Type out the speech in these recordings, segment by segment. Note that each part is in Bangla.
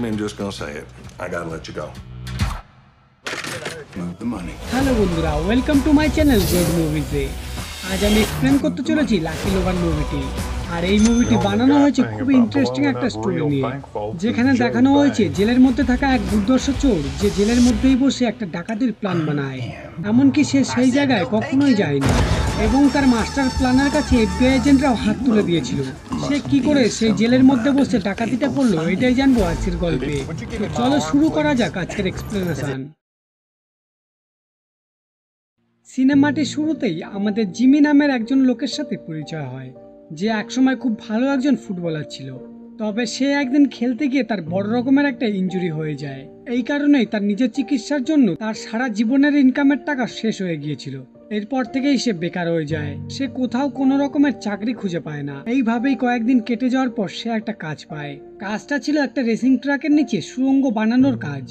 I'm just gonna say it. I gotta let you go. Move the money. Hello বন্ধুরা, welcome to my channel Z মুভিজে। আজ আমি এক্সপ্লেন করতে চলেছি লাকি লোগান মুভিটি। আর এই মুভিটি বানানো হয়েছে খুবই ইন্টারেস্টিং একটা স্টোরি নিয়ে, যেখানে দেখানো হয়েছে জেলের মধ্যে থাকা এক দুর্দর্শ চোর যে জেলের মধ্যেই বসে একটা ডাকাতির প্ল্যান বানায়। এমনকি সে সেই জায়গায় কখনোই যায়নি এবং তার মাস্টার প্ল্যানের কাছে এফবিআই এজেন্টরাও হাত তুলে দিয়েছিল। সে কি করে সেই জেলের মধ্যে বসে ডাকাতিটা করলো, এটাই জানবো আজকের গল্পে। তো চলো শুরু করা যাক আজকের এক্সপ্লেনেশন। সিনেমাটির শুরুতেই আমাদের জিমি নামের একজন লোকের সাথে পরিচয় হয়, যে একসময় খুব ভালো একজন ফুটবলার ছিল। তবে সে একদিন খেলতে গিয়ে তার বড় রকমের একটা ইনজুরি হয়ে যায়। এই কারণেই তার নিজের চিকিৎসার জন্য তার সারা জীবনের ইনকামের টাকা শেষ হয়ে গিয়েছিল। এরপর থেকেই সে বেকার হয়ে যায়। সে কোথাও কোনো রকমের চাকরি খুঁজে পায় না। এইভাবেই কয়েকদিন কেটে যাওয়ার পর সে একটা কাজ পায়। কাজটা ছিল একটা রেসিং ট্রাকের নিচে সুড়ঙ্গ বানানোর কাজ।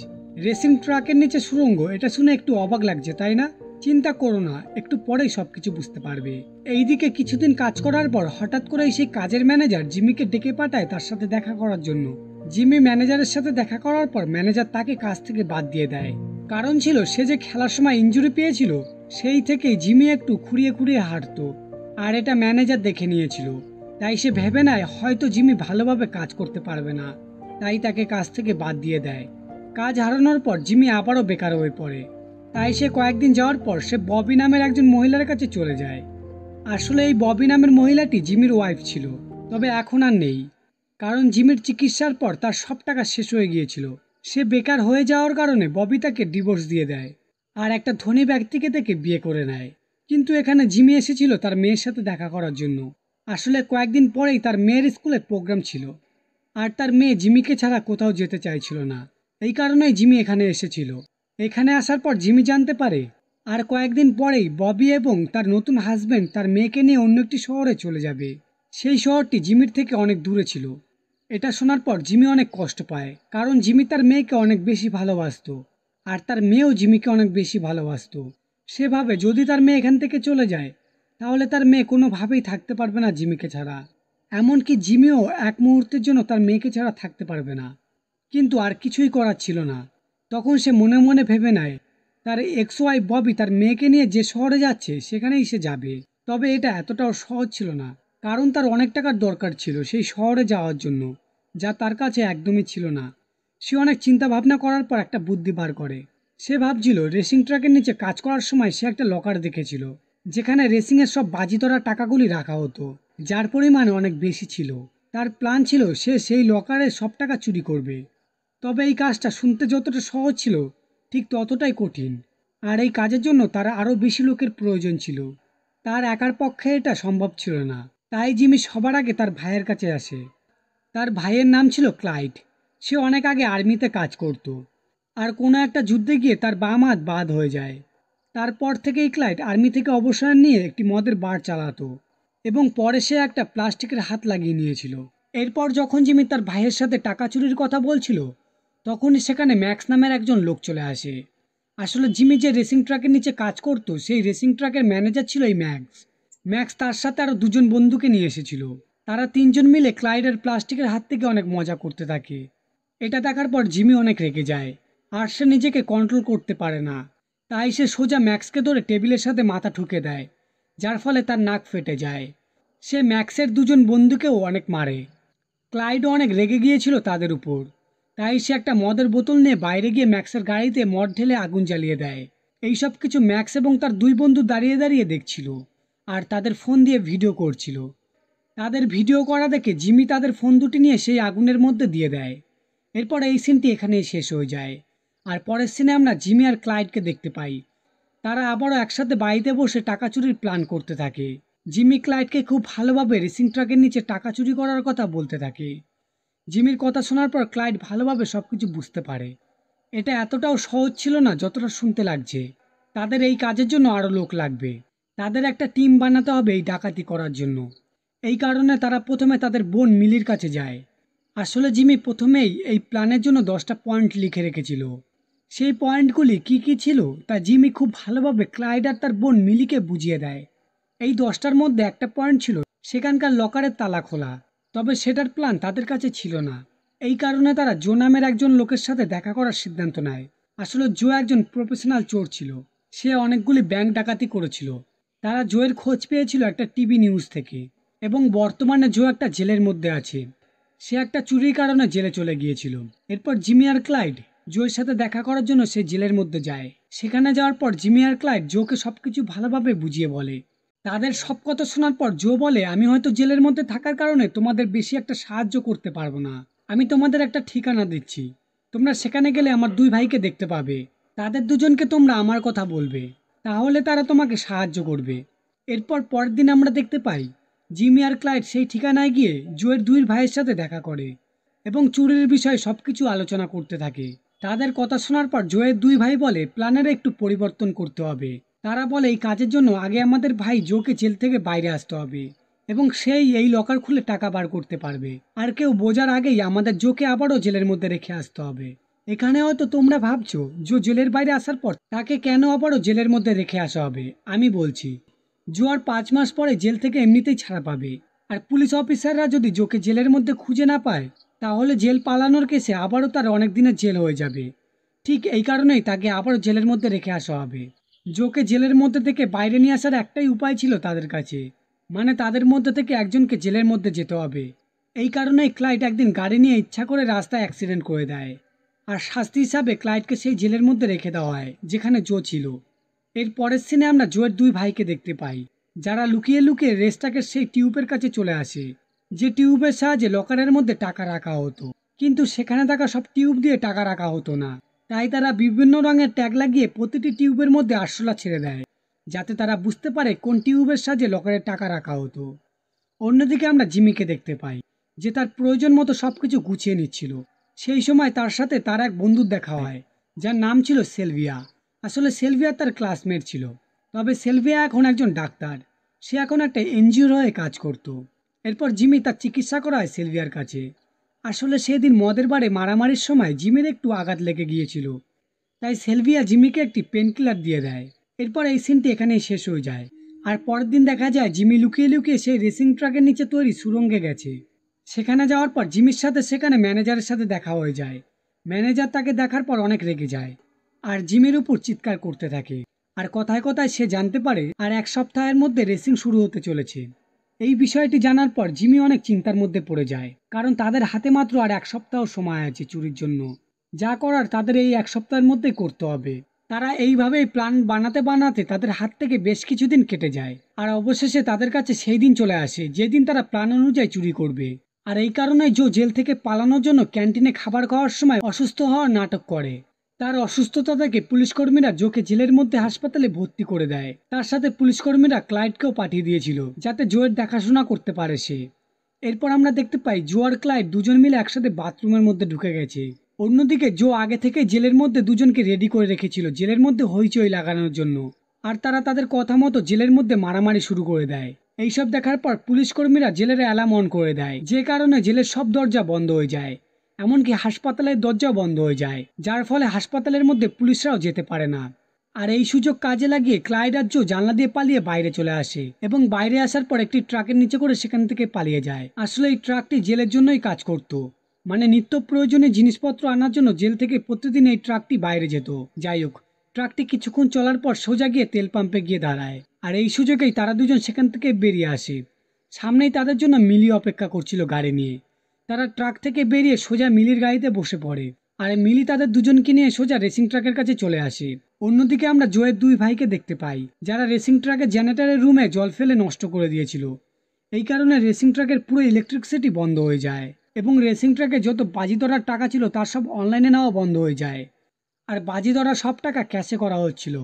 রেসিং ট্রাকের নিচে সুড়ঙ্গ, এটা শুনে একটু অবাক লাগছে তাই না? চিন্তা করো না, একটু পরেই সবকিছু বুঝতে পারবে। এইদিকে কিছুদিন কাজ করার পর হঠাৎ করেই সেই কাজের ম্যানেজার জিমিকে ডেকে পাঠায় তার সাথে দেখা করার জন্য। জিমি ম্যানেজারের সাথে দেখা করার পর ম্যানেজার তাকে কাজ থেকে বাদ দিয়ে দেয়। কারণ ছিল সে যে খেলার সময় ইনজুরি পেয়েছিল, সেই থেকেই জিমি একটু খুঁড়িয়ে খুঁড়িয়ে হাঁটতো। আর এটা ম্যানেজার দেখে নিয়েছিল। তাই সে ভেবে নেয় হয়তো জিমি ভালোভাবে কাজ করতে পারবে না, তাই তাকে কাজ থেকে বাদ দিয়ে দেয়। কাজ হারানোর পর জিমি আবারও বেকার হয়ে পড়ে। তাই সে কয়েকদিন যাওয়ার পর সে ববি নামের একজন মহিলার কাছে চলে যায়। আসলে এই ববি নামের মহিলাটি জিমির ওয়াইফ ছিল, তবে এখন আর নেই। কারণ জিমির চিকিৎসার পর তার সব টাকা শেষ হয়ে গিয়েছিল। সে বেকার হয়ে যাওয়ার কারণে ববি তাকে ডিভোর্স দিয়ে দেয় আর একটা ধনী ব্যক্তিকে থেকে বিয়ে করে নেয়। কিন্তু এখানে জিমি এসেছিল তার মেয়ের সাথে দেখা করার জন্য। আসলে কয়েকদিন পরেই তার মেয়ের স্কুলে প্রোগ্রাম ছিল, আর তার মেয়ে জিমিকে ছাড়া কোথাও যেতে চাইছিল না। এই কারণেই জিমি এখানে এসেছিল। এখানে আসার পর জিমি জানতে পারে আর কয়েকদিন পরেই ববি এবং তার নতুন হাজবেন্ড তার মেয়েকে নিয়ে অন্য একটি শহরে চলে যাবে। সেই শহরটি জিমির থেকে অনেক দূরে ছিল। এটা শোনার পর জিমি অনেক কষ্ট পায়, কারণ জিমি তার মেয়েকে অনেক বেশি ভালোবাসতো আর তার মেয়েও জিমিকে অনেক বেশি ভালোবাসতো। সে ভাবে যদি তার মেয়ে এখান থেকে চলে যায় তাহলে তার মেয়ে কোনোভাবেই থাকতে পারবে না জিমিকে ছাড়া। এমনকি জিমিও এক মুহূর্তের জন্য তার মেয়েকে ছাড়া থাকতে পারবে না। কিন্তু আর কিছুই করার ছিল না। তখন সে মনে মনে ভেবে নেয় তার এক্স ওয়াইফ ববি তার মেয়েকে নিয়ে যে শহরে যাচ্ছে সেখানেই সে যাবে। তবে এটা এতটাও সহজ ছিল না, কারণ তার অনেক টাকার দরকার ছিল সেই শহরে যাওয়ার জন্য, যা তার কাছে একদমই ছিল না। সে অনেক চিন্তা ভাবনা করার পর একটা বুদ্ধি বার করে। সে ভাবছিল রেসিং ট্র্যাকের নিচে কাজ করার সময় সে একটা লকার দেখেছিল, যেখানে রেসিংয়ের সব বাজি ধরা টাকাগুলি রাখা হতো, যার পরিমাণ অনেক বেশি ছিল। তার প্ল্যান ছিল সে সেই লকারে সব টাকা চুরি করবে। তবে এই কাজটা শুনতে যতটা সহজ ছিল ঠিক ততটাই কঠিন, আর এই কাজের জন্য তার আরও বেশি লোকের প্রয়োজন ছিল। তার একার পক্ষে এটা সম্ভব ছিল না। তাই জিমি সবার আগে তার ভাইয়ের কাছে আসে। তার ভাইয়ের নাম ছিল ক্লাইড। সে অনেক আগে আর্মিতে কাজ করত, আর কোনো একটা যুদ্ধে গিয়ে তার বাম হাত বাদ হয়ে যায়। তারপর থেকেই ক্লাইড আর্মি থেকে অবসর নিয়ে একটি মদের বার চালাতো এবং পরে সে একটা প্লাস্টিকের হাত লাগিয়ে নিয়েছিল। এরপর যখন জিমি তার ভাইয়ের সাথে টাকা চুরির কথা বলছিল, তখনই সেখানে ম্যাক্স নামের একজন লোক চলে আসে। আসলে জিমি যে রেসিং ট্রাকের নিচে কাজ করত সেই রেসিং ট্রাকের ম্যানেজার ছিল এই ম্যাক্স। ম্যাক্স তার সাথে আরও দুজন বন্ধুকে নিয়ে এসেছিল। তারা তিনজন মিলে ক্লাইডের প্লাস্টিকের হাত থেকে অনেক মজা করতে থাকে। এটা দেখার পর জিমি অনেক রেগে যায়, আর সে নিজেকে কন্ট্রোল করতে পারে না। তাই সে সোজা ম্যাক্সকে ধরে টেবিলের সাথে মাথা ঠুকে দেয়, যার ফলে তার নাক ফেটে যায়। সে ম্যাক্সের দুজন বন্ধুকেও অনেক মারে। ক্লাইডও অনেক রেগে গিয়েছিল তাদের উপর। তাই সে একটা মদের বোতল নিয়ে বাইরে গিয়ে ম্যাক্সের গাড়িতে মদ ঢেলে আগুন জ্বালিয়ে দেয়। এইসব কিছু ম্যাক্স এবং তার দুই বন্ধু দাঁড়িয়ে দাঁড়িয়ে দেখছিল, আর তাদের ফোন দিয়ে ভিডিও করছিল। তাদের ভিডিও করা দেখে জিমি তাদের ফোন দুটি নিয়ে সেই আগুনের মধ্যে দিয়ে দেয়। এরপর এই সিনটি এখানেই শেষ হয়ে যায়। আর পরের সিনে আমরা জিমি আর ক্লাইডকে দেখতে পাই। তারা আবারও একসাথে বাড়িতে বসে টাকা চুরির প্ল্যান করতে থাকে। জিমি ক্লাইডকে খুব ভালোভাবে রেসিং ট্রাকের নিচে টাকা চুরি করার কথা বলতে থাকে। জিমির কথা শোনার পর ক্লাইড ভালোভাবে সবকিছু বুঝতে পারে এটা এতটাও সহজ ছিল না যতটা শুনতে লাগছে। তাদের এই কাজের জন্য আরও লোক লাগবে। তাদের একটা টিম বানাতে হবে এই ডাকাতি করার জন্য। এই কারণে তারা প্রথমে তাদের বোন মিলির কাছে যায়। আসলে জিমি প্রথমেই এই প্ল্যানের জন্য 10টা পয়েন্ট লিখে রেখেছিল। সেই পয়েন্টগুলি কি কি ছিল তা জিমি খুব ভালোভাবে ক্লাইড আর তার বোন মিলিকে বুঝিয়ে দেয়। এই 10টার মধ্যে একটা পয়েন্ট ছিল সেখানকার লকারের তালা খোলা, তবে সেটার প্ল্যান তাদের কাছে ছিল না। এই কারণে তারা জো নামের একজন লোকের সাথে দেখা করার সিদ্ধান্ত নেয়। আসলে জো একজন প্রফেশনাল চোর ছিল। সে অনেকগুলি ব্যাংক ডাকাতি করেছিল। তারা জোয়ের খোঁজ পেয়েছিল একটা টিভি নিউজ থেকে, এবং বর্তমানে জো একটা জেলের মধ্যে আছে। সে একটা চুরির কারণে জেলে চলে গিয়েছিল। এরপর জিমি আর ক্লাইড জোয়ের সাথে দেখা করার জন্য সে জেলের মধ্যে যায়। সেখানে যাওয়ার পর জিমি আর ক্লাইড জোকে সবকিছু ভালোভাবে বুঝিয়ে বলে। তাদের সব কথা শোনার পর জো বলে, আমি হয়তো জেলের মধ্যে থাকার কারণে তোমাদের বেশি একটা সাহায্য করতে পারবো না। আমি তোমাদের একটা ঠিকানা দিচ্ছি, তোমরা সেখানে গেলে আমার দুই ভাইকে দেখতে পাবে। তাদের দুজনকে তোমরা আমার কথা বলবে, তাহলে তারা তোমাকে সাহায্য করবে। এরপর পরের দিন আমরা দেখতে পাই জিমি আর ক্লাইড সেই ঠিকানায় গিয়ে জোয়ের দুই ভাইয়ের সাথে দেখা করে এবং চুরির বিষয়ে সবকিছু আলোচনা করতে থাকে। তাদের কথা শোনার পর জোয়ের দুই ভাই বলে প্ল্যানের একটু পরিবর্তন করতে হবে। তারা বলে এই কাজের জন্য আগে আমাদের ভাই জোকে জেল থেকে বাইরে আসতে হবে এবং সেই এই লকার খুলে টাকা বার করতে পারবে। আর কেউ বোঝার আগেই আমাদের জোকে আবারও জেলের মধ্যে রেখে আসতে হবে। এখানে হয়তো তোমরা ভাবছো জো জেলের বাইরে আসার পর তাকে কেন আবারও জেলের মধ্যে রেখে আসা হবে। আমি বলছি, জো আর 5 মাস পরে জেল থেকে এমনিতেই ছাড়া পাবে। আর পুলিশ অফিসাররা যদি জোকে জেলের মধ্যে খুঁজে না পায়, তাহলে জেল পালানোর কেসে আবারও তার অনেক দিনের জেল হয়ে যাবে। ঠিক এই কারণেই তাকে আবারও জেলের মধ্যে রেখে আসা হবে। জোকে জেলের মধ্যে থেকে বাইরে নিয়ে আসার একটাই উপায় ছিল তাদের কাছে, মানে তাদের মধ্যে থেকে একজনকে জেলের মধ্যে যেতে হবে। এই কারণেই ক্লাইড একদিন গাড়ি নিয়ে ইচ্ছা করে রাস্তায় অ্যাক্সিডেন্ট করে দেয়, আর শাস্তি হিসাবে ক্লাইডকে সেই জেলের মধ্যে রেখে দেওয়া হয় যেখানে জো ছিল। এর পরের সিনে আমরা জোয়ের দুই ভাইকে দেখতে পাই, যারা লুকিয়ে লুকিয়ে রেস্টাকের সেই টিউবের কাছে চলে আসে, যে টিউবের সাহায্যে লকারের মধ্যে টাকা রাখা হতো। কিন্তু সেখানে থাকা সব টিউব দিয়ে টাকা রাখা হতো না, তাই তারা বিভিন্ন রঙের ট্যাগ লাগিয়ে প্রতিটি টিউবের মধ্যে আরশোলা ছেড়ে দেয়, যাতে তারা বুঝতে পারে কোন টিউবের সাহায্যে লকারের টাকা রাখা হতো। অন্যদিকে আমরা জিমিকে দেখতে পাই, যে তার প্রয়োজন মতো সবকিছু গুছিয়ে নিচ্ছিল। সেই সময় তার সাথে তার এক বন্ধুর দেখা হয়, যার নাম ছিল সেলভিয়া। আসলে সেলভিয়া তার ক্লাসমেট ছিল, তবে সেলভিয়া এখন একজন ডাক্তার। সে এখন একটা এনজিওর হয়ে কাজ করত। এরপর জিমি তার চিকিৎসা করায় সেলভিয়ার কাছে। আসলে সেদিন মদের বারে মারামারির সময় জিমির একটু আঘাত লেগে গিয়েছিল, তাই সেলভিয়া জিমিকে একটি পেনকিলার দিয়ে দেয়। এরপর এই সিনটি এখানেই শেষ হয়ে যায়। আর পরের দিন দেখা যায় জিমি লুকিয়ে লুকিয়ে সেই রেসিং ট্রাকের নিচে তৈরি সুড়ঙ্গে গেছে। সেখানে যাওয়ার পর জিমির সাথে সেখানে ম্যানেজারের সাথে দেখা হয়ে যায়। ম্যানেজার তাকে দেখার পর অনেক রেগে যায় আর জিমির উপর চিৎকার করতে থাকে। আর কথায় কথায় সে জানতে পারে আর এক সপ্তাহের মধ্যে রেসিং শুরু হতে চলেছে। এই বিষয়টি জানার পর জিমি অনেক চিন্তার মধ্যে পড়ে যায়, কারণ তাদের হাতে মাত্র আর এক সপ্তাহ সময় আছে চুরির জন্য। যা করার তাদের এই এক সপ্তাহের মধ্যেই করতে হবে। তারা এইভাবেই প্ল্যান বানাতে বানাতে তাদের হাত থেকে বেশ কিছুদিন কেটে যায়, আর অবশেষে তাদের কাছে সেই দিন চলে আসে যেদিন তারা প্ল্যান অনুযায়ী চুরি করবে। আর এই কারণে জো জেল থেকে পালানোর জন্য ক্যান্টিনে খাবার খাওয়ার সময় অসুস্থ হওয়ার নাটক করে। তার অসুস্থতা থেকে পুলিশকর্মীরা জোকে জেলের মধ্যে হাসপাতালে ভর্তি করে দেয়। তার সাথে পুলিশকর্মীরা ক্লাইডকেও পাঠিয়ে দিয়েছিল যাতে জোয়ের দেখাশোনা করতে পারে সে। এরপর আমরা দেখতে পাই জো আর ক্লাইড দুজন মিলে একসাথে বাথরুমের মধ্যে ঢুকে গেছে। অন্যদিকে জো আগে থেকে জেলের মধ্যে দুজনকে রেডি করে রেখেছিল জেলের মধ্যে হইচই লাগানোর জন্য, আর তারা তাদের কথা মতো জেলের মধ্যে মারামারি শুরু করে দেয়। এইসব দেখার পর পুলিশকর্মীরা জেলের অ্যালার্ম অন করে দেয়, যে কারণে জেলের সব দরজা বন্ধ হয়ে যায়, এমনকি হাসপাতালের দরজাও বন্ধ হয়ে যায়, যার ফলে হাসপাতালের মধ্যে পুলিশরাও যেতে পারে না। আর এই সুযোগ কাজে লাগিয়ে ক্লাইড আর জো জানলা দিয়ে পালিয়ে বাইরে চলে আসে এবং বাইরে আসার পর একটি ট্রাকের নিচে করে সেখান থেকে পালিয়ে যায়। আসলে এই ট্রাকটি জেলের জন্যই কাজ করত, মানে নিত্য প্রয়োজনীয় জিনিসপত্র আনার জন্য জেল থেকে প্রতিদিন এই ট্রাকটি বাইরে যেত। যাই হোক, ট্রাকটি কিছুক্ষণ চলার পর সোজা গিয়ে তেল পাম্পে গিয়ে দাঁড়ায়, আর এই সুযোগেই তারা দুজন সেখান থেকে বেরিয়ে আসে। সামনেই তাদের জন্য মিলি অপেক্ষা করছিল গাড়ি নিয়ে। তারা ট্রাক থেকে বেরিয়ে সোজা মিলির গাড়িতে বসে পড়ে, আর মিলি তাদের দুজনকে নিয়ে সোজা রেসিং ট্রাকের কাছে চলে আসে। অন্যদিকে আমরা জোয়ের দুই ভাইকে দেখতে পাই, যারা রেসিং ট্রাকের জেনারেটরের রুমে জল ফেলে নষ্ট করে দিয়েছিল। এই কারণে রেসিং ট্রাকের পুরো ইলেকট্রিসিটি বন্ধ হয়ে যায় এবং রেসিং ট্রাকে যত বাজি ধরার টাকা ছিল তার সব অনলাইনে নেওয়া বন্ধ হয়ে যায়, আর বাজি ধরা সব টাকা ক্যাশে করা হচ্ছিল।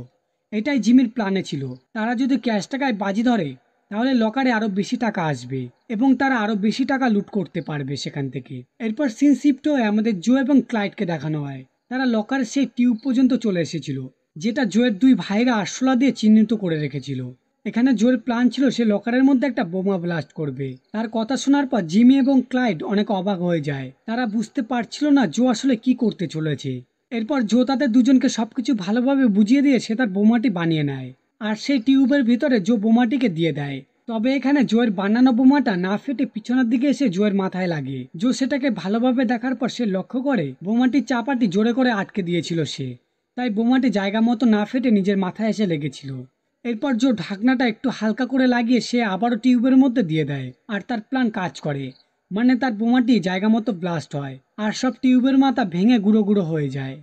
এটাই জিমির প্ল্যানে ছিল, তারা যদি ক্যাশ টাকায় বাজি ধরে তাহলে লকারে আরো বেশি টাকা আসবে এবং তারা আরো বেশি টাকা লুট করতে পারবে সেখান থেকে। এরপর সিন শিফট হয়ে আমাদের জো এবং ক্লাইডকে দেখানো হয়। তারা লকারের সেই টিউব পর্যন্ত চলে এসেছিল, যেটা জোয়ের দুই ভাইরা আরশোলা দিয়ে চিহ্নিত করে রেখেছিল। এখানে জোয়ের প্ল্যান ছিল সে লকারের মধ্যে একটা বোমা ব্লাস্ট করবে। তার কথা শোনার পর জিমি এবং ক্লাইড অনেক অবাক হয়ে যায়, তারা বুঝতে পারছিল না জো আসলে কি করতে চলেছে। এরপর জো তাদের দুজনকে সবকিছু ভালোভাবে বুঝিয়ে দিয়ে সে তার বোমাটি বানিয়ে নেয়, আর সেই টিউবের ভিতরে জো বোমাটিকে দিয়ে দেয়। তবে এখানে জোয়ের বানানো বোমাটা না ফেটে পিছনের দিকে এসে জোয়ের মাথায় লাগে। জো সেটাকে ভালোভাবে দেখার পর সে লক্ষ্য করে বোমাটির চাপাটি জোরে করে আটকে দিয়েছিল সে, তাই বোমাটি জায়গা মতো না ফেটে নিজের মাথায় এসে লেগেছিল। এরপর জো ঢাকনাটা একটু হালকা করে লাগিয়ে সে আবারও টিউবের মধ্যে দিয়ে দেয়, আর তার প্ল্যান কাজ করে। মানে তার বোমাটি জায়গা মতো ব্লাস্ট হয় আর সব টিউবের মাথা ভেঙে গুঁড়ো গুঁড়ো হয়ে যায়।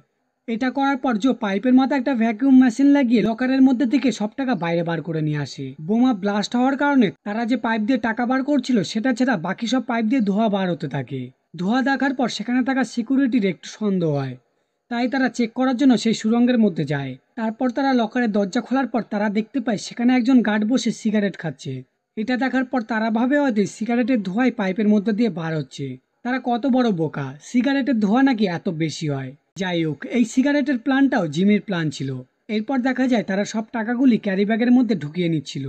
এটা করার পর জো পাইপের মাথা একটা ভ্যাকুয়াম মেশিন লাগিয়ে লকারের মধ্যে থেকে সব টাকা বাইরে বার করে নিয়ে আসে। বোমা ব্লাস্ট হওয়ার কারণে তারা যে পাইপ দিয়ে টাকা বার করছিল সেটা ছাড়া বাকি সব পাইপ দিয়ে ধোঁয়া বার হতে থাকে। ধোঁয়া দেখার পর সেখানে থাকা সিকিউরিটির একটু সন্দেহ হয়, তাই তারা চেক করার জন্য সেই সুড়ঙ্গের মধ্যে যায়। তারপর তারা লকারের দরজা খোলার পর তারা দেখতে পায় সেখানে একজন গার্ড বসে সিগারেট খাচ্ছে। এটা দেখার পর তারা ভাবে হয়তো সিগারেটের ধোঁয়াই পাইপের মধ্যে দিয়ে বার হচ্ছে। তারা কত বড় বোকা, সিগারেটের ধোঁয়া নাকি এত বেশি হয়। যাই হোক, এই সিগারেটের প্ল্যানটাও জিমির প্ল্যান ছিল। এরপর দেখা যায় তারা সব টাকাগুলি ক্যারি ব্যাগের মধ্যে ঢুকিয়ে নিচ্ছিল,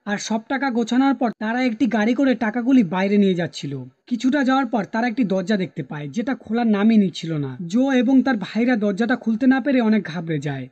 আর সব টাকা গোছানোর পর তারা একটি গাড়ি করে টাকাগুলি বাইরে নিয়ে যাচ্ছিল। কিছুটা যাওয়ার পর তারা একটি দরজা দেখতে পায় যেটা খোলার নামই নিচ্ছিল না। জো এবং তার ভাইরা দরজাটা খুলতে না পেরে অনেক ঘাবড়ে যায়।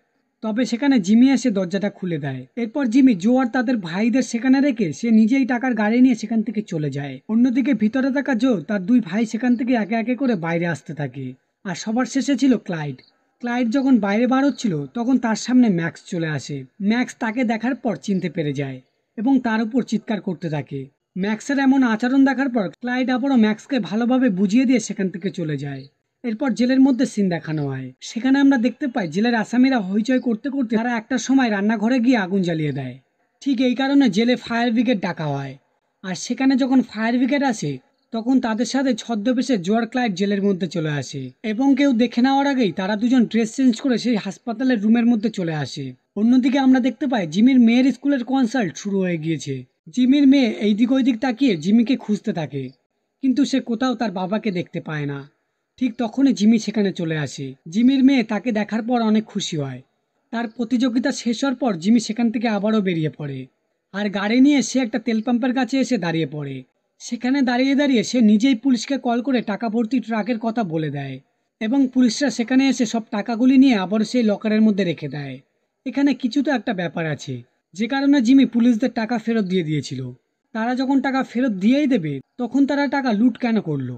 তবে সেখানে জিমি এসে দরজাটা খুলে দেয়। এরপর জিমি জো আর তাদের ভাইদের সেখানে রেখে সে নিজেই টাকার গাড়ি নিয়ে সেখান থেকে চলে যায়। অন্যদিকে ভিতরে থাকা জো তার দুই ভাই সেখান থেকে একে একে করে বাইরে আসতে থাকে। আর সবার শেষে ছিল ক্লাইড। ক্লাইড যখন বাইরে বার হচ্ছিল তখন তার সামনে ম্যাক্স চলে আসে। ম্যাক্স তাকে দেখার পর চিনতে পেরে যায় এবং তার উপর চিৎকার করতে থাকে। ম্যাক্সের এমন আচরণ দেখার পর ক্লাইড আবারও ম্যাক্সকে ভালোভাবে বুঝিয়ে দিয়ে সেখান থেকে চলে যায়। এরপর জেলের মধ্যে সিন দেখানো হয়। সেখানে আমরা দেখতে পাই জেলের আসামিরা হইচই করতে করতে তারা একটা সময় রান্নাঘরে গিয়ে আগুন জ্বালিয়ে দেয়। ঠিক এই কারণে জেলে ফায়ার ব্রিগেড ডাকা হয়। আর সেখানে যখন ফায়ার ব্রিগেড আসে তখন তাদের সাথে ছদ্মবেশে জো আর ক্লাইড জেলের মধ্যে চলে আসে এবং কেউ দেখে নেওয়ার আগেই তারা দুজন ড্রেস চেঞ্জ করে সেই হাসপাতালের রুমের মধ্যে চলে আসে। অন্যদিকে আমরা দেখতে পাই জিমির মেয়ের স্কুলের কনসার্ট শুরু হয়ে গিয়েছে। জিমির মেয়ে এইদিক ওইদিক তাকিয়ে জিমিকে খুঁজতে থাকে, কিন্তু সে কোথাও তার বাবাকে দেখতে পায় না। ঠিক তখনই জিমি সেখানে চলে আসে। জিমির মেয়ে তাকে দেখার পর অনেক খুশি হয়। তার প্রতিযোগিতা শেষ হওয়ার পর জিমি সেখান থেকে আবারও বেরিয়ে পড়ে আর গাড়ি নিয়ে সে একটা তেল পাম্পের কাছে এসে দাঁড়িয়ে পড়ে। সেখানে দাঁড়িয়ে দাঁড়িয়ে সে নিজেই পুলিশকে কল করে টাকা ভর্তি ট্রাকের কথা বলে দেয় এবং পুলিশরা সেখানে এসে সব টাকাগুলি নিয়ে আবার সেই লকারের মধ্যে রেখে দেয়। এখানে কিছু তো একটা ব্যাপার আছে, যে কারণে জিমি পুলিশদের টাকা ফেরত দিয়ে দিয়েছিল। তারা যখন টাকা ফেরত দিয়েই দেবে তখন তারা টাকা লুট কেন করলো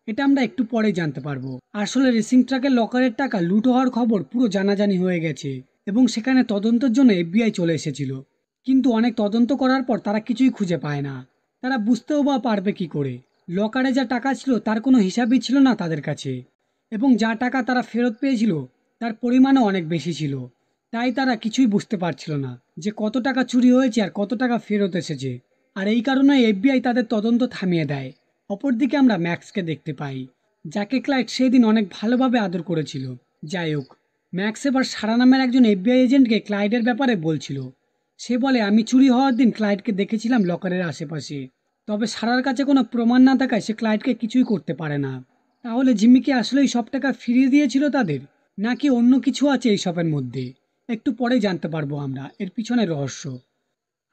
এটা আমরা একটু পরে জানতে পারবো। আসলে রেসিং ট্রাকের লকারের টাকা লুট হওয়ার খবর পুরো জানাজানি হয়ে গেছে এবং সেখানে তদন্তের জন্য এফবিআই চলে এসেছিল, কিন্তু অনেক তদন্ত করার পর তারা কিছুই খুঁজে পায় না। তারা বুঝতেও বা পারবে কি করে, লকারে যা টাকা ছিল তার কোনো হিসাবই ছিল না তাদের কাছে, এবং যা টাকা তারা ফেরত পেয়েছিল তার পরিমাণও অনেক বেশি ছিল। তাই তারা কিছুই বুঝতে পারছিল না যে কত টাকা চুরি হয়েছে আর কত টাকা ফেরত এসেছে। আর এই কারণে এফবিআই তাদের তদন্ত থামিয়ে দেয়। অপরদিকে আমরা ম্যাক্সকে দেখতে পাই, যাকে ক্লাইড সেদিন অনেক ভালোভাবে আদর করেছিল। যাই হোক, ম্যাক্স এবার সারা নামের একজন এফবিআই এজেন্টকে ক্লাইডের ব্যাপারে বলছিল। সে বলে, আমি চুরি হওয়ার দিন ক্লাইডকে দেখেছিলাম লকারের আশেপাশে। তবে সারার কাছে কোনো প্রমাণ না থাকায় সে ক্লাইডকে কিছুই করতে পারে না। তাহলে জিম্মিকে আসলেই সব টাকা ফিরিয়ে দিয়েছিল তাদের, নাকি অন্য কিছু আছে এই সবের মধ্যে? একটু পরে জানতে পারবো আমরা এর পিছনের রহস্য।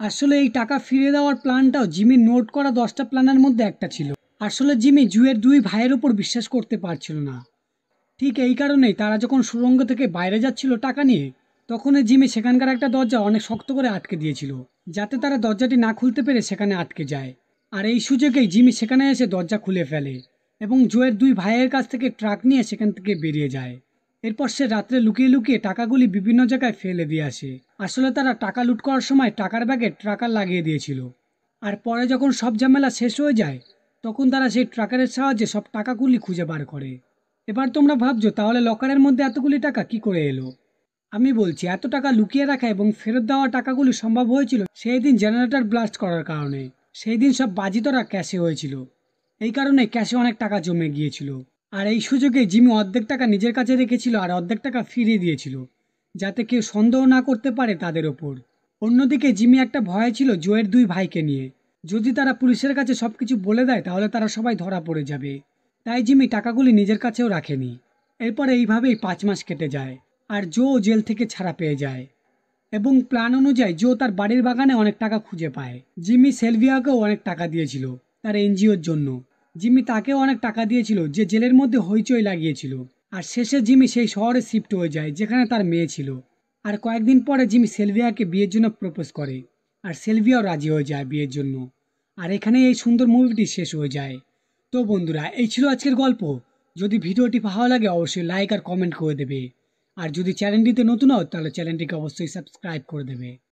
আসলে এই টাকা ফিরিয়ে দেওয়ার প্ল্যানটাও জিমির নোট করা 10টা প্ল্যানের মধ্যে একটা ছিল। আসলে জিমি জুয়ের দুই ভাইয়ের উপর বিশ্বাস করতে পারছিল না। ঠিক এই কারণেই তারা যখন সুড়ঙ্গ থেকে বাইরে যাচ্ছিল টাকা নিয়ে, তখনই জিমি সেখানকার একটা দরজা অনেক শক্ত করে আটকে দিয়েছিল, যাতে তারা দরজাটি না খুলতে পেরে সেখানে আটকে যায়। আর এই সুযোগেই জিমি সেখানে এসে দরজা খুলে ফেলে এবং জুয়ের দুই ভাইয়ের কাছ থেকে ট্রাক নিয়ে সেখান থেকে বেরিয়ে যায়। এরপর সে রাত্রে লুকিয়ে লুকিয়ে টাকাগুলি বিভিন্ন জায়গায় ফেলে দিয়ে আসে। আসলে তারা টাকা লুট করার সময় টাকার ব্যাগে ট্রাকার লাগিয়ে দিয়েছিল। আর পরে যখন সব ঝামেলা শেষ হয়ে যায় তখন তারা সেই ট্রাকারের সাহায্যে সব টাকাগুলি খুঁজে বার করে। এবার তোমরা ভাবছো তাহলে লকারের মধ্যে এতগুলি টাকা কি করে এলো? আমি বলছি, এত টাকা লুকিয়ে রাখা এবং ফেরত দেওয়া টাকাগুলি সম্ভব হয়েছিল সেই দিন জেনারেটর ব্লাস্ট করার কারণে। সেই দিন সব বাজিতরা ক্যাশে হয়েছিল, এই কারণে ক্যাশে অনেক টাকা জমে গিয়েছিল। আর এই সুযোগে জিমি অর্ধেক টাকা নিজের কাছে রেখেছিল আর অর্ধেক টাকা ফিরিয়ে দিয়েছিল, যাতে কেউ সন্দেহ না করতে পারে তাদের ওপর। অন্যদিকে জিমি একটা ভয় ছিল জোয়ের দুই ভাইকে নিয়ে। যদি তারা পুলিশের কাছে সবকিছু বলে দেয় তাহলে তারা সবাই ধরা পড়ে যাবে। তাই জিমি টাকাগুলি নিজের কাছেও রাখেনি। এরপর এইভাবেই 5 মাস কেটে যায় আর জো জেল থেকে ছাড়া পেয়ে যায় এবং প্ল্যান অনুযায়ী জো তার বাড়ির বাগানে অনেক টাকা খুঁজে পায়। জিমি সেলভিয়াকেও অনেক টাকা দিয়েছিল তার এনজিওর জন্য। জিমি তাকেও অনেক টাকা দিয়েছিল যে জেলের মধ্যে হইচই লাগিয়েছিল। আর শেষে জিমি সেই শহরে শিফট হয়ে যায় যেখানে তার মেয়ে ছিল। আর কয়েকদিন পরে জিমি সেলভিয়াকে বিয়ের জন্য প্রপোজ করে। আর সেলভিয়াও রাজি হয়ে যায় বিয়ের জন্য। আর এখানে এই সুন্দর মুভিটি শেষ হয়ে যায়। তো বন্ধুরা, এই ছিল আজকের গল্প। যদি ভিডিওটি ভালো লাগে অবশ্যই লাইক আর কমেন্ট করে দেবে। আর যদি চ্যানেলটিতে নতুন হও তাহলে চ্যানেলটিকে অবশ্যই সাবস্ক্রাইব করে দেবে।